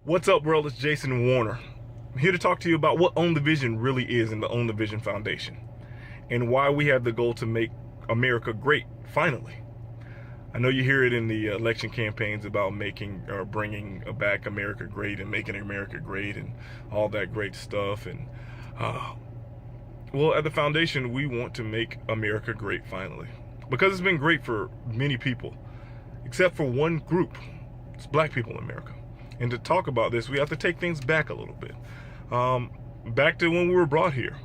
What's up, world? It's Jason Warner. I'm here to talk to you about what Own the Vision really is in the Own the Vision Foundation and why we have the goal to make America great, finally. I know you hear it in the election campaigns about making or bringing back America great and making America great and all that great stuff. And well, at the foundation, we want to make America great finally because it's been great for many people, except for one group. It's black people in America. And to talk about this, we have to take things back a little bit. Back to when we were brought here.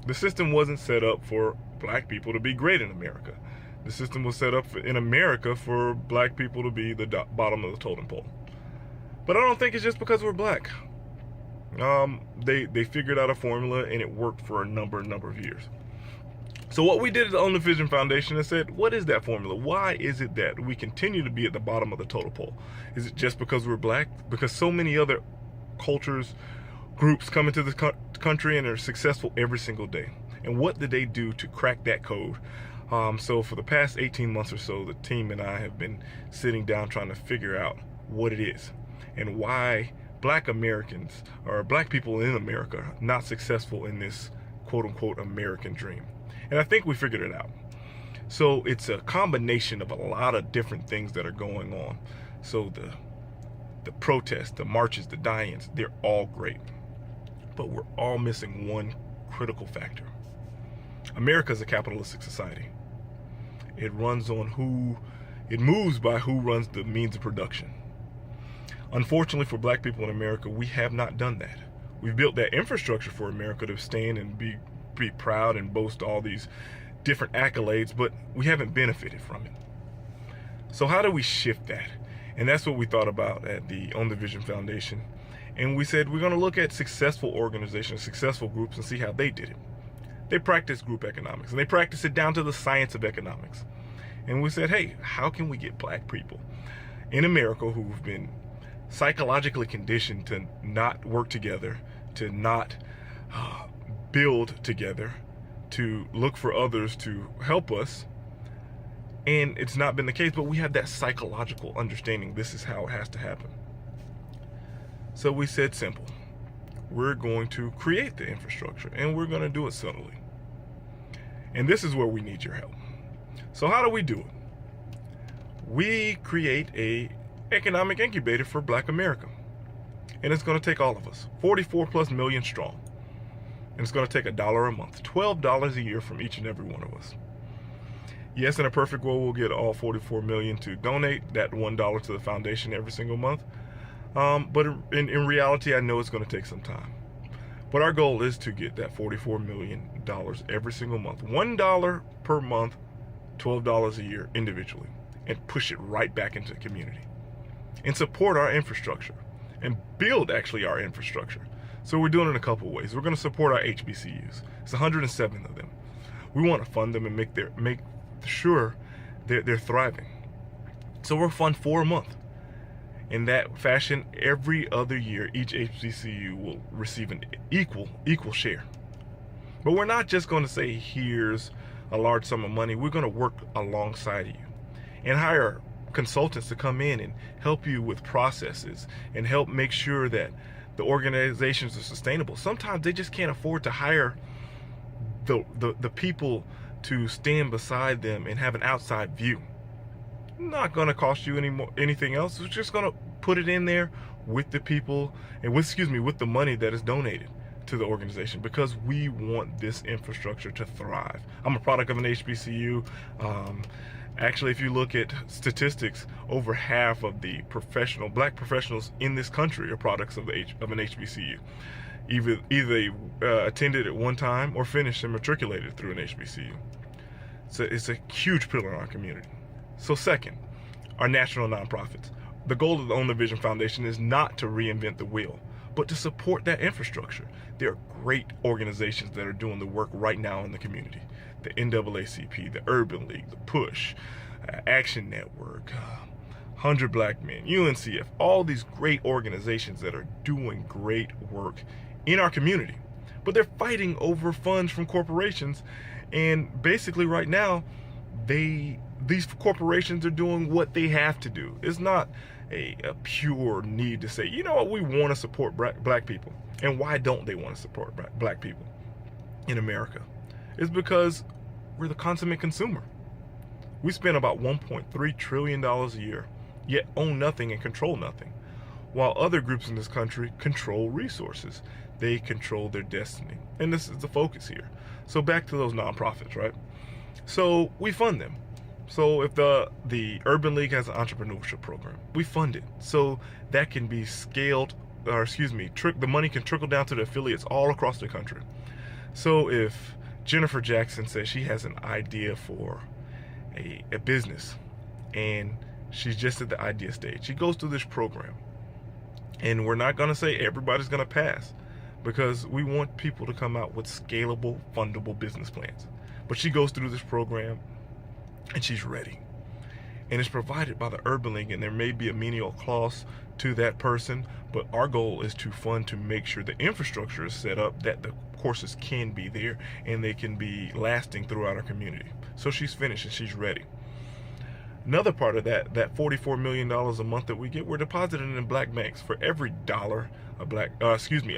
The system wasn't set up for black people to be great in America. The system was set up in America for black people to be the bottom of the totem pole. But I don't think it's just because we're black. They figured out a formula and it worked for a number of years. So what we did at the Own the Vision Foundation is said, what is that formula? Why is it that we continue to be at the bottom of the totem pole? Is it just because we're black? Because so many other cultures, groups come into the country and are successful every single day. And what did they do to crack that code? So for the past 18 months or so, the team and I have been sitting down trying to figure out what it is and why black Americans or black people in America are not successful in this quote unquote American dream. And I think we figured it out. So it's a combination of a lot of different things that are going on. So the protests, the marches, the die-ins, they're all great. But we're all missing one critical factor. America is a capitalistic society. It moves by who runs the means of production. Unfortunately for black people in America, we have not done that. We've built that infrastructure for America to stand and be proud and boast all these different accolades, but we haven't benefited from it. So how do we shift that? And that's what we thought about at the Own the Vision Foundation. And we said we're going to look at successful organizations, successful groups, and see how they did it. They practice group economics, and they practice it down to the science of economics. And we said, hey, how can we get black people in America who've been psychologically conditioned to not work together, to not build together, to look for others to help us? And it's not been the case, but we have that psychological understanding. This is how it has to happen. So we said simple. We're going to create the infrastructure and we're going to do it subtly. And this is where we need your help. So how do we do it? We create a economic incubator for black America. And it's going to take all of us, 44 plus million strong. And it's going to take $1 a month, $12 a year from each and every one of us. Yes, in a perfect world, we'll get all 44 million to donate that $1 to the foundation every single month. But in reality, I know it's going to take some time. But our goal is to get that $44 million every single month. $1 per month, $12 a year individually, and push it right back into the community. And support our infrastructure and build actually our infrastructure. So we're doing it in a couple of ways. We're going to support our HBCUs. It's 107 of them. We want to fund them and make sure they're thriving. So we'll fund 4 a month. In that fashion, every other year, each HBCU will receive an equal share. But we're not just going to say, here's a large sum of money. We're going to work alongside you and hire consultants to come in and help you with processes and help make sure that the organizations are sustainable. Sometimes they just can't afford to hire the people to stand beside them and have an outside view. Not going to cost you anything else. We're just going to put it in there with the people and with the money that is donated to the organization, because we want this infrastructure to thrive. I'm a product of an HBCU. Actually, if you look at statistics, over half of the black professionals in this country are products of an HBCU. Either they attended at one time or finished and matriculated through an HBCU. So it's a huge pillar in our community. So second, our national nonprofits. The goal of the Own the Vision Foundation is not to reinvent the wheel, but to support that infrastructure. There are great organizations that are doing the work right now in the community. The NAACP, the Urban League, the Push, Action Network, 100 Black Men, UNCF, all these great organizations that are doing great work in our community. But they're fighting over funds from corporations, and basically right now, these corporations are doing what they have to do. It's not a pure need to say, you know what, we want to support black people. And why don't they want to support black people in America? It's because we're the consummate consumer. We spend about $1.3 trillion a year, yet own nothing and control nothing. While other groups in this country control resources. They control their destiny. And this is the focus here. So back to those nonprofits, right? So we fund them. So if the Urban League has an entrepreneurship program, we fund it. So that can be scaled, the money can trickle down to the affiliates all across the country. So if Jennifer Jackson says she has an idea for a business and she's just at the idea stage, she goes through this program. And we're not going to say everybody's going to pass, because we want people to come out with scalable, fundable business plans. But she goes through this program and she's ready. And it's provided by the Urban League, and there may be a menial clause to that person, but our goal is to fund to make sure the infrastructure is set up that the courses can be there and they can be lasting throughout our community. So she's finished and she's ready. Another part of that $44 million a month that we get, we're depositing in black banks. For every dollar a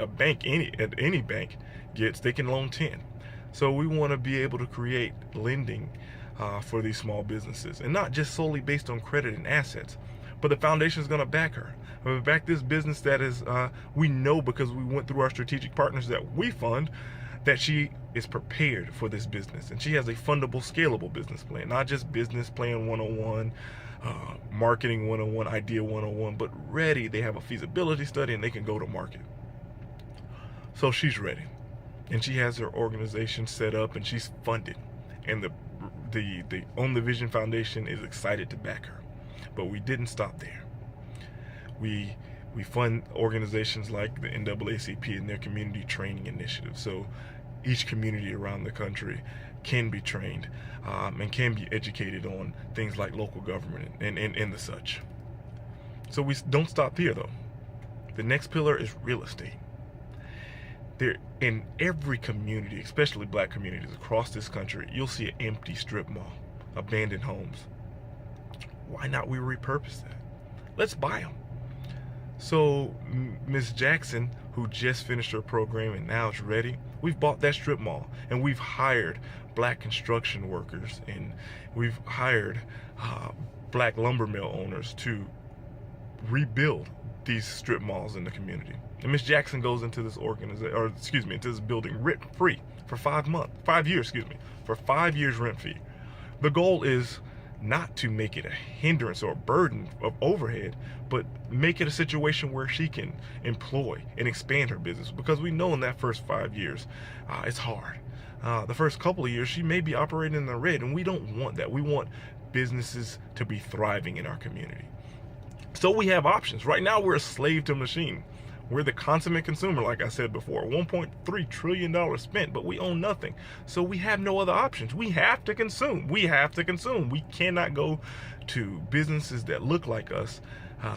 bank, any bank gets, they can loan 10. So we want to be able to create lending for these small businesses, and not just solely based on credit and assets, but the foundation is going to back her. Back this business that is, we know because we went through our strategic partners that we fund, that she is prepared for this business, and she has a fundable, scalable business plan, not just business plan 101, marketing 101, idea 101, but ready. They have a feasibility study and they can go to market. So she's ready, and she has her organization set up and she's funded, and the Own the Vision Foundation is excited to back her. But we didn't stop there. We fund organizations like the NAACP and their community training initiative. So each community around the country can be trained and can be educated on things like local government and the such. So we don't stop here, though. The next pillar is real estate. There, in every community, especially black communities across this country, you'll see an empty strip mall, abandoned homes. Why not we repurpose that? Let's buy them. So Ms. Jackson, who just finished her program and now is ready, we've bought that strip mall, and we've hired black construction workers, and we've hired black lumber mill owners to rebuild these strip malls in the community. And Ms. Jackson goes into this into this building rent-free for 5 years, for 5 years rent-free. The goal is not to make it a hindrance or a burden of overhead, but make it a situation where she can employ and expand her business, because we know in that first 5 years, it's hard. The first couple of years, she may be operating in the red, and we don't want that. We want businesses to be thriving in our community. So we have options. Right now, we're a slave to machine. We're the consummate consumer, like I said before. $1.3 trillion spent, but we own nothing. So we have no other options. We have to consume. We cannot go to businesses that look like us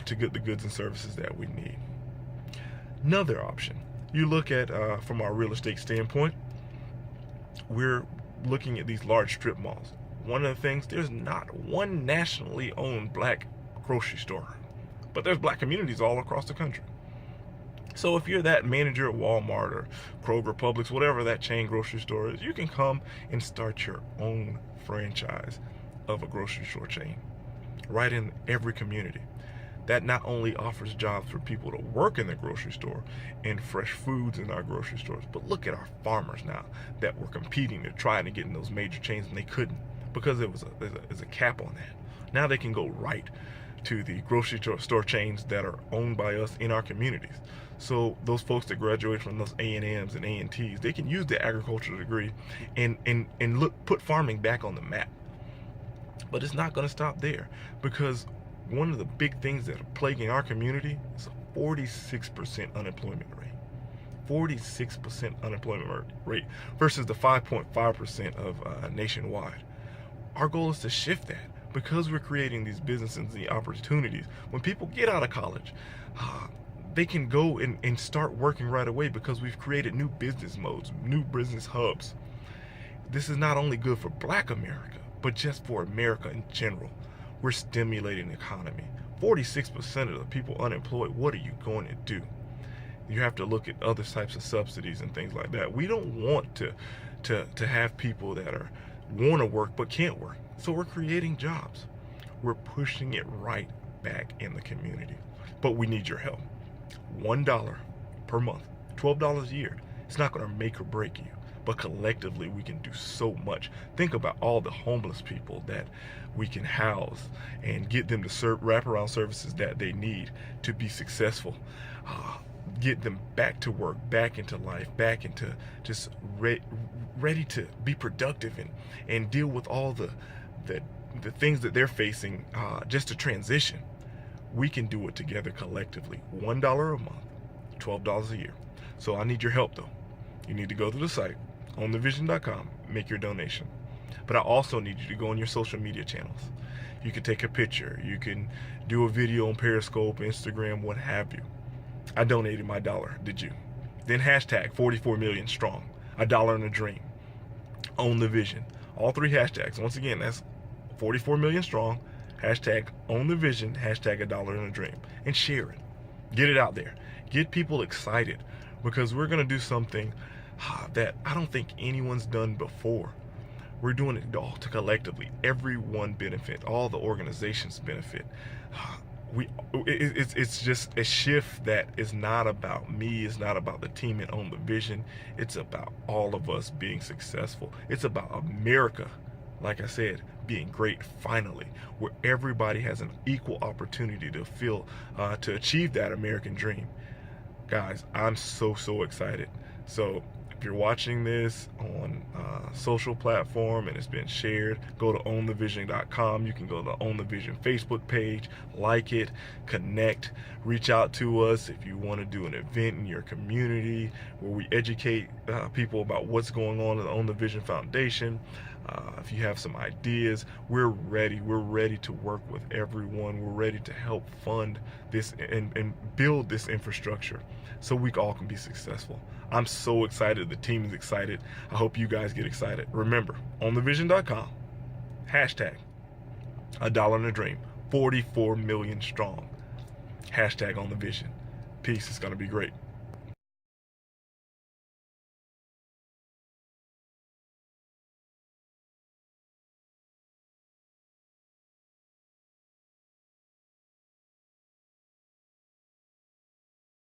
to get the goods and services that we need. Another option, you look at, from our real estate standpoint, we're looking at these large strip malls. One of the things, there's not one nationally owned black grocery store, but there's black communities all across the country. So if you're that manager at Walmart or Kroger, Publix, whatever that chain grocery store is, you can come and start your own franchise of a grocery store chain right in every community. That not only offers jobs for people to work in the grocery store and fresh foods in our grocery stores, but look at our farmers now that were competing to try to get in those major chains, and they couldn't because there's a cap on that. Now they can go right to the grocery store chains that are owned by us in our communities. So those folks that graduate from those A&Ms and A&Ts, they can use the agricultural degree and put farming back on the map. But it's not going to stop there, because one of the big things that are plaguing our community is a 46% unemployment rate. 46% unemployment rate versus the 5.5% of nationwide. Our goal is to shift that, because we're creating these businesses and the opportunities. When people get out of college, they can go and start working right away, because we've created new business modes, new business hubs. This is not only good for Black America, but just for America in general. We're stimulating the economy. 46% of the people unemployed, what are you going to do? You have to look at other types of subsidies and things like that. We don't want to have people that want to work but can't work. So we're creating jobs. We're pushing it right back in the community. But we need your help. $1 per month, $12 a year. It's not going to make or break you. But collectively, we can do so much. Think about all the homeless people that we can house and get them to wraparound services that they need to be successful. Get them back to work, back into life, back into just ready to be productive and deal with all the things that they're facing, just to transition. We can do it together collectively. $1 a month, $12 a year. So I need your help though. You need to go to the site, ownthevision.com, make your donation. But I also need you to go on your social media channels. You can take a picture. You can do a video on Periscope, Instagram, what have you. I donated my $1, did you? Then hashtag 44 million strong, $1 in a dream, own the vision. All 3 hashtags. Once again, that's 44 million strong, hashtag own the vision, hashtag $1 in a dream. And share it. Get it out there. Get people excited, because we're going to do something that I don't think anyone's done before. We're doing it all to collectively. Everyone benefit. All the organizations benefit. It's just a shift that is not about me. It's not about the team and Own the Vision. It's about all of us being successful. It's about America, like I said, being great finally, where everybody has an equal opportunity to achieve that American dream. Guys, I'm so excited. So if you're watching this on social platform and it's been shared, go to ownthevision.com. You can go to the Own the Vision Facebook page, like it, connect, reach out to us if you want to do an event in your community where we educate people about what's going on in the Own the Vision Foundation. If you have some ideas, we're ready. We're ready to work with everyone. We're ready to help fund this and build this infrastructure so we all can be successful. I'm so excited. The team is excited. I hope you guys get excited. Remember, ownthevision.com, hashtag $1 in a dream, 44 million strong, hashtag own the vision. Peace. It's going to be great.